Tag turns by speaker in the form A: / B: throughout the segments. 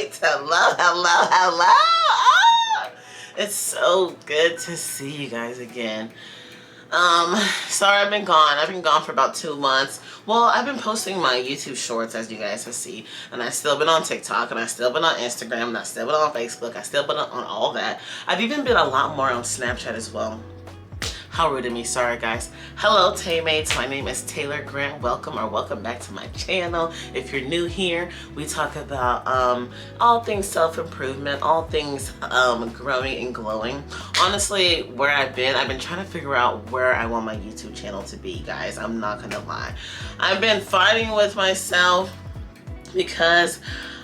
A: Teammates. Hello, hello, hello. Ah! It's so good to see you guys again. Sorry I've been gone. I've been gone for about 2 months. Well, I've been posting my YouTube shorts, as you guys have seen, and I've still been on TikTok, and I've still been on Instagram, and I've still been on Facebook. I've still been on all that. I've even been a lot more on Snapchat as well. How rude of me, sorry guys. Hello Taymates, my name is Taylar Grant. Welcome back to my channel. If you're new here, we talk about all things self-improvement, all things growing and glowing. Honestly, where I've been trying to figure out where I want my YouTube channel to be, guys. I'm not gonna lie. I've been fighting with myself because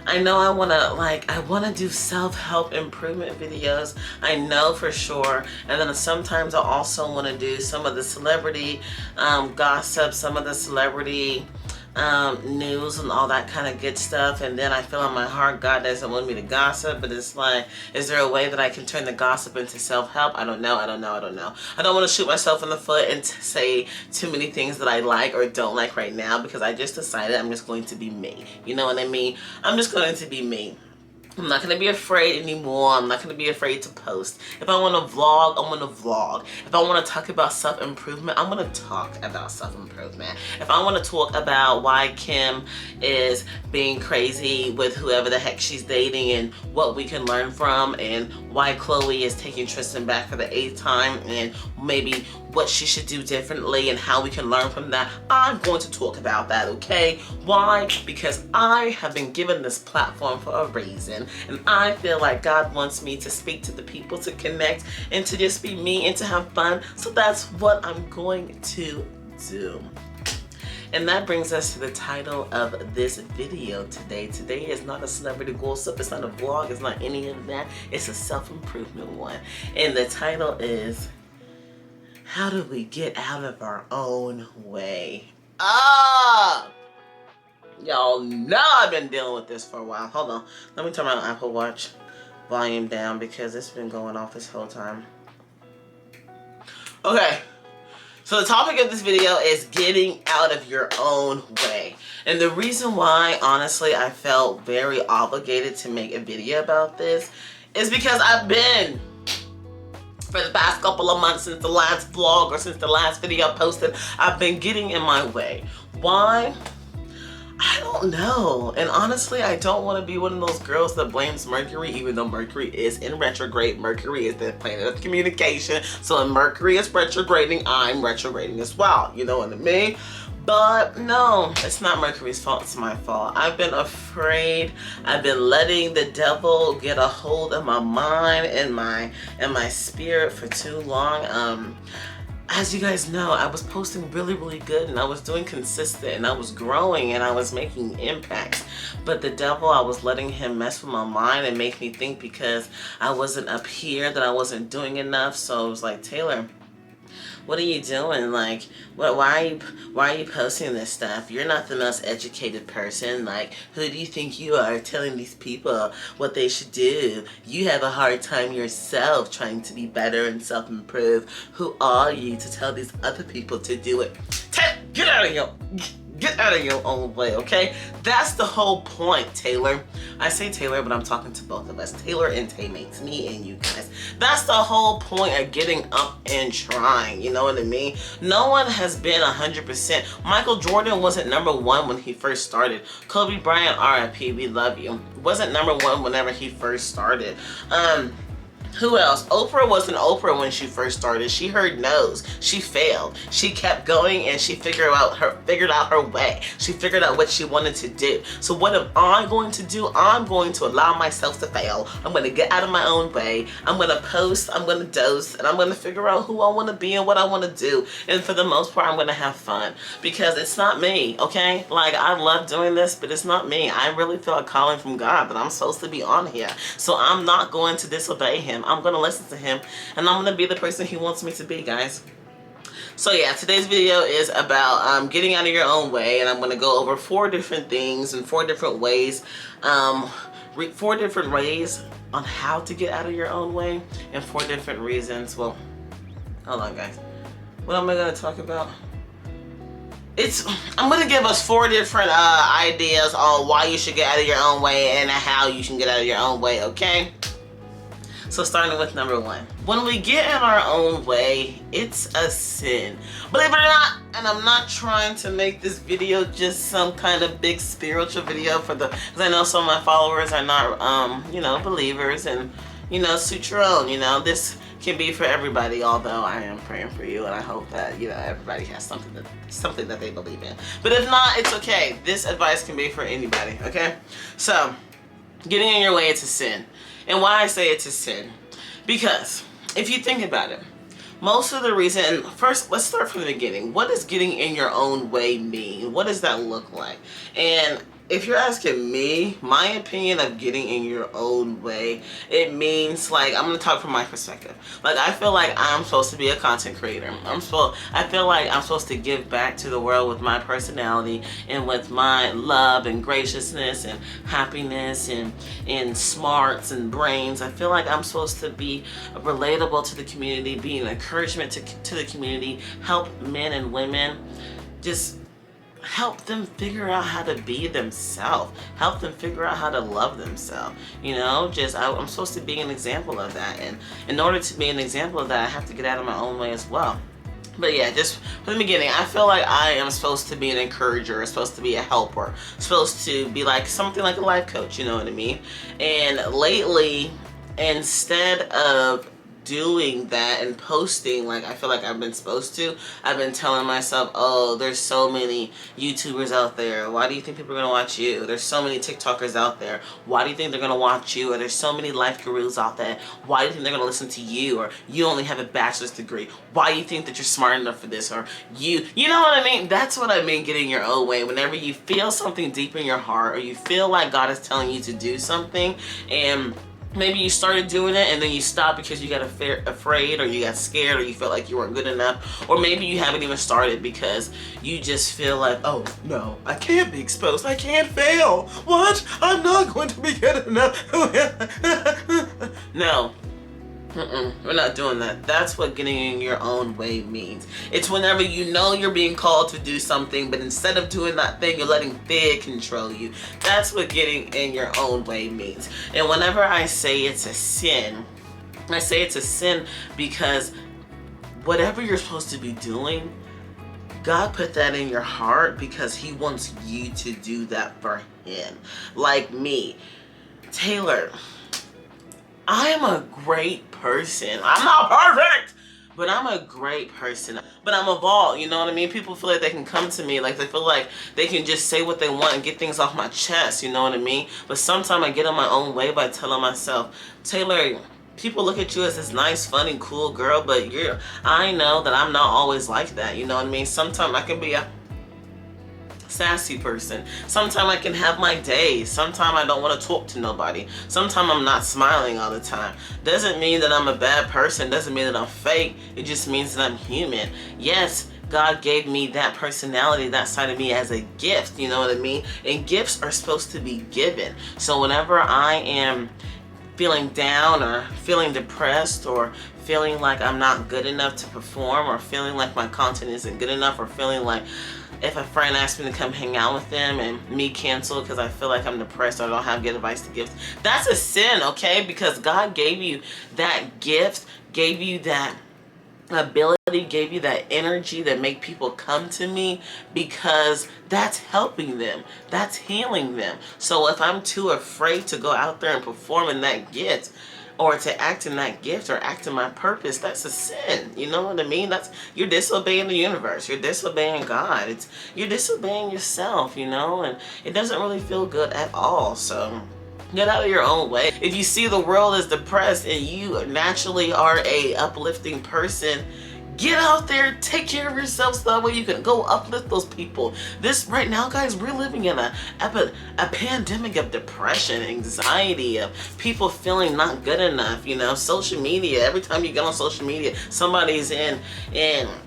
A: I know I want to do self-help improvement videos. I know for sure. And then sometimes I also want to do some of the celebrity gossip, some of the celebrity news and all that kind of good stuff. And then I feel in my heart God doesn't want me to gossip, but it's like, is there a way that I can turn the gossip into self-help? I don't know. I don't want to shoot myself in the foot and say too many things that I like or don't like right now, because I just decided I'm just going to be me. You know what I mean? I'm just going to be me. I'm not going to be afraid anymore. I'm not going to be afraid to post. If I want to vlog, I'm going to vlog. If I want to talk about self-improvement, I'm going to talk about self-improvement. If I want to talk about why Kim is being crazy with whoever the heck she's dating and what we can learn from, and why Chloe is taking Tristan back for the 8th time, and maybe what she should do differently and how we can learn from that, I'm going to talk about that, okay? Why? Because I have been given this platform for a reason. And I feel like God wants me to speak to the people, to connect, and to just be me and to have fun. So that's what I'm going to do. And that brings us to the title of this video today. Today is not a celebrity gossip, it's not a vlog, it's not any of that. It's a self-improvement one. And the title is, how do we get out of our own way? Y'all know I've been dealing with this for a while. Hold on. Let me turn my Apple Watch volume down because it's been going off this whole time. Okay. So the topic of this video is getting out of your own way. And the reason why, honestly, I felt very obligated to make a video about this is because I've been, for the past couple of months since the last vlog or since the last video I posted, I've been getting in my way. Why? I don't know. And honestly, I don't want to be one of those girls that blames Mercury, even though Mercury is in retrograde. Mercury is the planet of communication. So when Mercury is retrograding, I'm retrograding as well. You know what I mean? But no, it's not Mercury's fault, it's my fault. I've been afraid. I've been letting the devil get a hold of my mind and my spirit for too long. As you guys know, I was posting really good, and I was doing consistent, and I was growing, and I was making impacts. But the devil, I was letting him mess with my mind and make me think because I wasn't up here that I wasn't doing enough. So I was like, Taylar, what are you doing? Like, why are you posting this stuff? You're not the most educated person. Like, who do you think you are telling these people what they should do? You have a hard time yourself trying to be better and self-improve. Who are you to tell these other people to do it? Get out of here. Get out of your own way, okay? That's the whole point, Taylar. I say Taylar, but I'm talking to both of us. Taylar and Taymates, me and you guys. That's the whole point of getting up and trying, you know what I mean? No one has been 100%. Michael Jordan wasn't #1 when he first started. Kobe Bryant, RIP, we love you, wasn't #1 whenever he first started. Who else? Oprah wasn't Oprah when she first started. She heard no's. She failed. She kept going and she figured out her way. She figured out what she wanted to do. So what am I going to do? I'm going to allow myself to fail. I'm going to get out of my own way. I'm going to post. I'm going to dose. And I'm going to figure out who I want to be and what I want to do. And for the most part, I'm going to have fun. Because it's not me, okay? Like, I love doing this, but it's not me. I really feel a calling from God that I'm supposed to be on here. So I'm not going to disobey him. I'm going to listen to him, and I'm going to be the person he wants me to be, guys. So yeah, today's video is about getting out of your own way, and I'm going to go over 4 different things and 4 different ways, 4 different ways on how to get out of your own way, and 4 different reasons. Well, hold on, guys. What am I going to talk about? I'm gonna give us 4 different ideas on why you should get out of your own way and how you can get out of your own way, okay? So starting with number 1. When we get in our own way, it's a sin. Believe it or not, and I'm not trying to make this video just some kind of big spiritual video because I know some of my followers are not, you know, believers, and, you know, suit your own, you know. This can be for everybody, although I am praying for you, and I hope that, you know, everybody has something that they believe in. But if not, it's okay. This advice can be for anybody, okay? So, getting in your way, it's a sin. And why I say it's a sin? Because if you think about it, most of the reason, and first let's start from the beginning. What does getting in your own way mean? What does that look like? And if you're asking me, my opinion of getting in your own way, it means, like, I'm gonna talk from my perspective. Like, I feel like I'm supposed to be a content creator. I feel like I'm supposed to give back to the world with my personality and with my love and graciousness and happiness and smarts and brains. I feel like I'm supposed to be relatable to the community, be an encouragement to the community, help men and women, just help them figure out how to be themselves, help them figure out how to love themselves, you know. I'm supposed to be an example of that, and in order to be an example of that, I have to get out of my own way as well. But yeah, just from the beginning, I feel like I am supposed to be an encourager, supposed to be a helper, supposed to be like something like a life coach, you know what I mean? And lately, instead of doing that and posting like I feel like I've been supposed to, I've been telling myself, oh, there's so many YouTubers out there, why do you think people are gonna watch you? There's so many TikTokers out there, why do you think they're gonna watch you? Or there's so many life gurus out there, why do you think they're gonna listen to you? Or you only have a bachelor's degree, why do you think that you're smart enough for this? Or you know what I mean? That's what I mean, getting your own way. Whenever you feel something deep in your heart, or you feel like God is telling you to do something, and maybe you started doing it and then you stopped because you got afraid, or you got scared, or you felt like you weren't good enough, or maybe you haven't even started because you just feel like, oh no, I can't be exposed, I can't fail, what? I'm not going to be good enough. No. We're not doing that. That's what getting in your own way means. It's whenever you know you're being called to do something, but instead of doing that thing, you're letting fear control you. That's what getting in your own way means. And whenever I say it's a sin, I say it's a sin because whatever you're supposed to be doing, God put that in your heart because He wants you to do that for Him. Like me, Taylor, I am a great person. I'm not perfect, but I'm a great person. But I'm evolved, you know what I mean? People feel like they can come to me, like they feel like they can just say what they want and get things off my chest, you know what I mean? But sometimes I get in my own way by telling myself, Taylor, people look at you as this nice, funny, cool girl, but I know that I'm not always like that, you know what I mean? Sometimes I can be a sassy person. Sometimes I can have my days. Sometimes I don't want to talk to nobody. Sometimes I'm not smiling all the time. Doesn't mean that I'm a bad person. Doesn't mean that I'm fake. It just means that I'm human. Yes, God gave me that personality, that side of me as a gift, you know what I mean? And gifts are supposed to be given. So whenever I am feeling down or feeling depressed or feeling like I'm not good enough to perform, or feeling like my content isn't good enough, or feeling like if a friend asks me to come hang out with them and me cancel because I feel like I'm depressed or I don't have good advice to give, that's a sin, okay? Because God gave you that gift, gave you that ability, gave you that energy that make people come to me because that's helping them, that's healing them. So if I'm too afraid to go out there and perform in that gift, or to act in that gift or act in my purpose, that's a sin. You know what I mean? You're disobeying the universe. You're disobeying God. You're disobeying yourself, you know? And it doesn't really feel good at all. So get out of your own way. If you see the world as depressed and you naturally are a uplifting person, get out there, take care of yourself so that way you can go uplift those people. This right now, guys, we're living in a pandemic of depression, anxiety, of people feeling not good enough, you know, social media. Every time you get on social media, somebody's in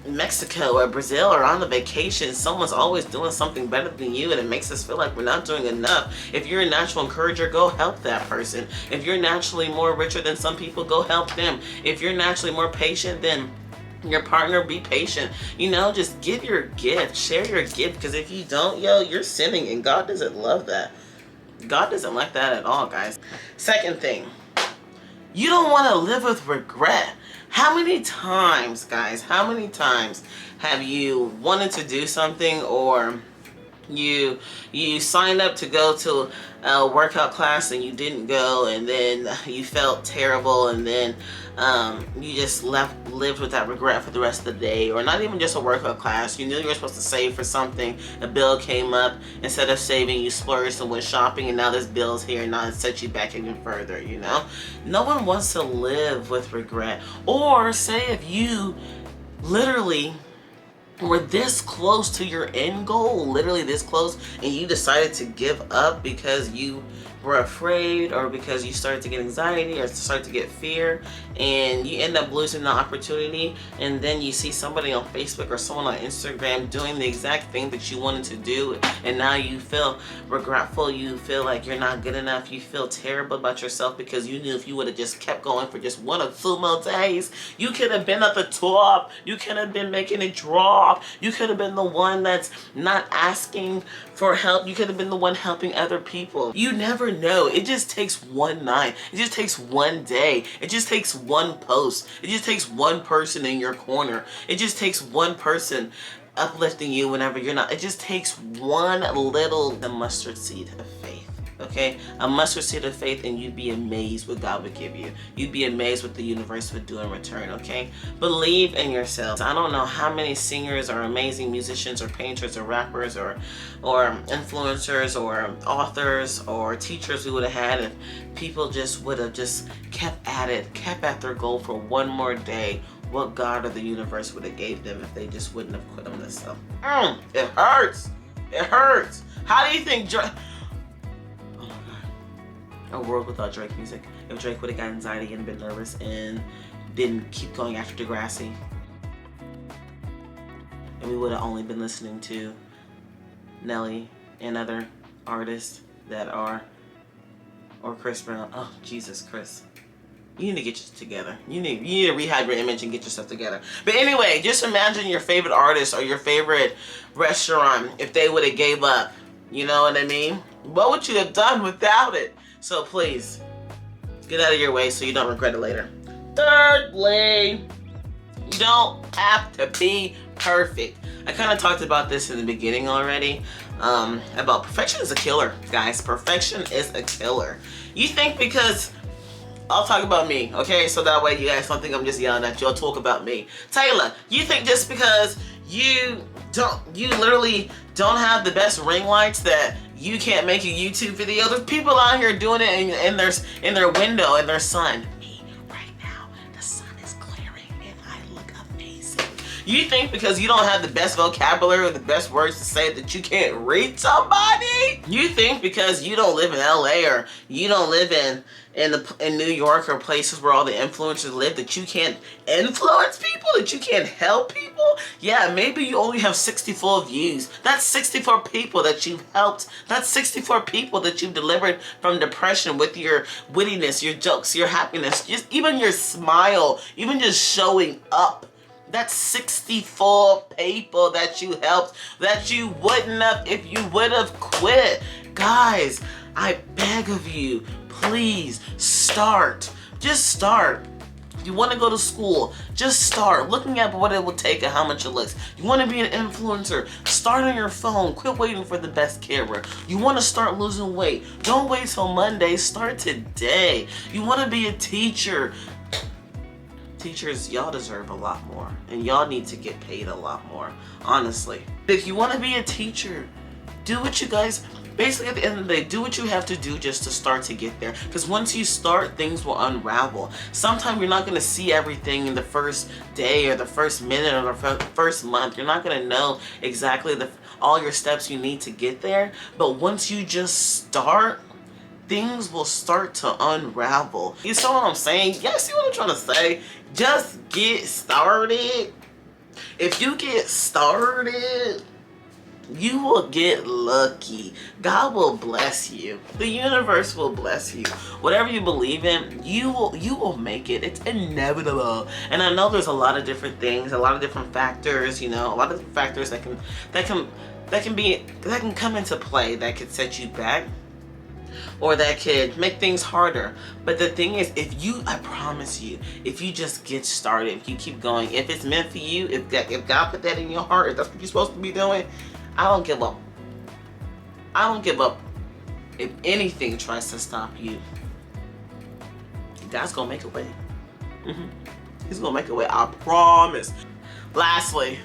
A: Mexico or Brazil or on a vacation. Someone's always doing something better than you, and it makes us feel like we're not doing enough. If you're a natural encourager, go help that person. If you're naturally more richer than some people, go help them. If you're naturally more patient, then your partner, be patient. You know, just give your gift, share your gift, because if you don't, yo, you're sinning, and God doesn't love that. God doesn't like that at all, guys. Second thing, you don't want to live with regret. How many times, guys, how many times have you wanted to do something, or you signed up to go to a workout class and you didn't go, and then you felt terrible, and then you just lived with that regret for the rest of the day? Or not even just a workout class, you knew you were supposed to save for something, a bill came up, instead of saving you splurged and went shopping, and now this bill's here, and now it sets you back even further. You know, no one wants to live with regret. Or say if you literally were this close to your end goal, literally this close, and you decided to give up because you were afraid, or because you started to get anxiety, or started to get fear, and you end up losing the opportunity, and then you see somebody on Facebook or someone on Instagram doing the exact thing that you wanted to do, and now you feel regretful, you feel like you're not good enough, you feel terrible about yourself, because you knew if you would have just kept going for just 1 or 2 more days, you could have been at the top, you could have been making it drop, you could have been the one that's not asking for help, you could have been the one helping other people. You never know. It just takes one night, it just takes one day, it just takes one post, it just takes one person in your corner, it just takes one person uplifting you whenever you're not. It just takes one little mustard seed of faith. Okay, a mustard seed of faith, and you'd be amazed what God would give you. You'd be amazed what the universe would do in return. Okay, believe in yourself. I don't know how many singers or amazing musicians or painters or rappers or influencers or authors or teachers we would have had if people just would have just kept at it, kept at their goal for one more day. What God or the universe would have gave them if they just wouldn't have quit on this stuff. It hurts. It hurts. How do you think a world without Drake music? If Drake would have got anxiety and been nervous and didn't keep going after Degrassi, and we would have only been listening to Nelly and other artists that are, or Chris Brown. Oh, Jesus, Chris. You need to get yourself together. You need to rehab your image and get yourself together. But anyway, just imagine your favorite artist or your favorite restaurant if they would have gave up. You know what I mean? What would you have done without it? So please, get out of your way so you don't regret it later. Thirdly, you don't have to be perfect. I kind of talked about this in the beginning already, about perfection is a killer, guys. Perfection is a killer. You think because, I'll talk about me, okay? So that way you guys don't think I'm just yelling at you. I'll talk about me. Taylor, you think just because you literally don't have the best ring lights that you can't make a YouTube video? There's people out here doing it in their window, in their sun. Me, right now, the sun is glaring and I look amazing. You think because you don't have the best vocabulary or the best words to say that you can't read somebody? You think because you don't live in LA or you don't live in New York or places where all the influencers live that you can't influence people, that you can't help people? Yeah, maybe you only have 64 views. That's 64 people that you've helped. That's 64 people that you've delivered from depression with your wittiness, your jokes, your happiness, just even your smile, even just showing up. That's 64 people that you helped that you wouldn't have if you would have quit. Guys, I beg of you, please start. Just start. If you want to go to school, just start looking at what it will take and how much it looks. You want to be an influencer, start on your phone. Quit waiting for the best camera. You want to start losing weight, don't wait till Monday, start today. You want to be a teacher. Teachers, y'all deserve a lot more, and y'all need to get paid a lot more, honestly. If you want to be a teacher, do what you guys, basically at the end of the day, do what you have to do just to start to get there. Because once you start, things will unravel. Sometimes you're not going to see everything in the first day or the first minute or the first month. You're not going to know exactly all your steps you need to get there. But once you just start, things will start to unravel. You see what I'm saying? Y'all see what I'm trying to say? Just get started. If you get started, You will get lucky. God will bless you. The universe will bless you. Whatever you believe in, you will make it. It's inevitable. And I know there's a lot of different things, a lot of different factors, you know, a lot of different factors that can come into play that could set you back, or that could make things harder. But the thing is, I promise you, if you just get started, if you keep going, if it's meant for you, if God put that in your heart, if that's what you're supposed to be doing, I don't give up. I don't give up. If anything tries to stop you, God's gonna make a way. He's gonna make a way, I promise. Lastly,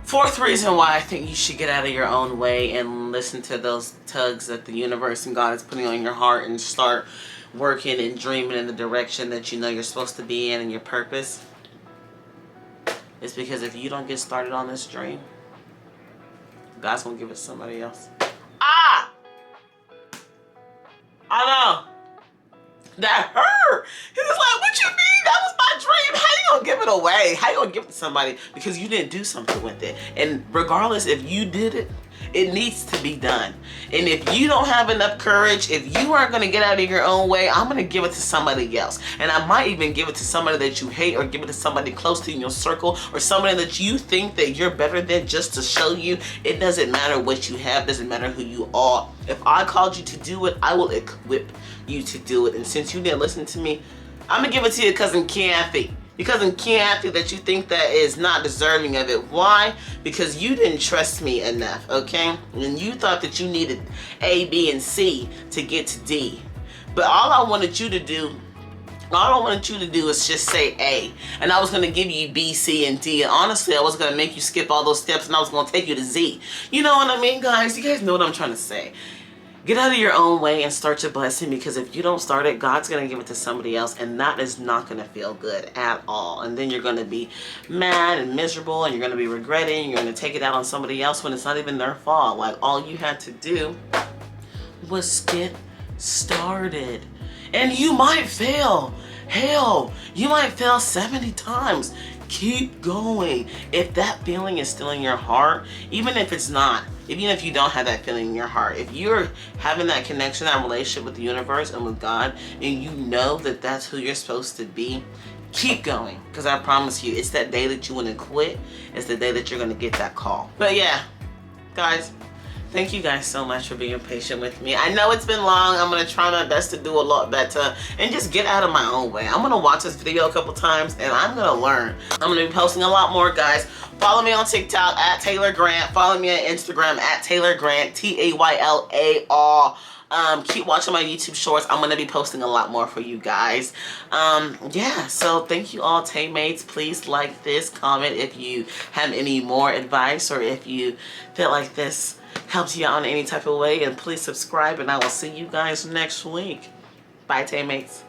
A: fourth reason why I think you should get out of your own way and listen to those tugs that the universe and God is putting on your heart and start working and dreaming in the direction that you know you're supposed to be in and your purpose, is because if you don't get started on this dream, God's gonna give it to somebody else. Ah! I know. That hurt. He was like, what you mean? That was my dream. How you gonna give it away? How you gonna give it to somebody? Because you didn't do something with it. And regardless if you did it, it needs to be done. And if you don't have enough courage, if you aren't gonna get out of your own way, I'm gonna give it to somebody else. And I might even give it to somebody that you hate, or give it to somebody close to you in your circle, or somebody that you think that you're better than, just to show you it doesn't matter what you have, doesn't matter who you are. If I called you to do it, I will equip you to do it. And since you didn't listen to me, I'm gonna give it to your cousin Kathy. Your cousin Kathy that you think that is not deserving of it. Why? Because you didn't trust me enough, okay? And you thought that you needed A, B, and C to get to D. But all I wanted you to do is just say A. And I was going to give you B, C, and D. And honestly, I was going to make you skip all those steps, and I was going to take you to Z. You know what I mean, guys? You guys know what I'm trying to say. Get out of your own way and start your blessing, because if you don't start it, God's going to give it to somebody else, and that is not going to feel good at all. And then you're going to be mad and miserable, and you're going to be regretting. You're going to take it out on somebody else when it's not even their fault. Like, all you had to do was get started. And you might fail. Hell, you might fail 70 times. Keep going. If that feeling is still in your heart, even if it's not, even if you don't have that feeling in your heart, if you're having that connection, that relationship with the universe and with God, and you know that that's who you're supposed to be, keep going. Because I promise you, it's that day that you want to quit. It's the day that you're going to get that call. But yeah, guys, thank you guys so much for being patient with me. I know it's been long. I'm going to try my best to do a lot better and just get out of my own way. I'm going to watch this video a couple times, and I'm going to learn. I'm going to be posting a lot more, guys. Follow me on TikTok at Taylar Grant. Follow me on Instagram at Taylar Grant, Taylar. Keep watching my YouTube shorts. I'm going to be posting a lot more for you guys. Yeah, so thank you all, Taymates. Please like this, comment if you have any more advice, or if you feel like this helps you out in any type of way, and please subscribe, and I will see you guys next week. Bye, Taymates.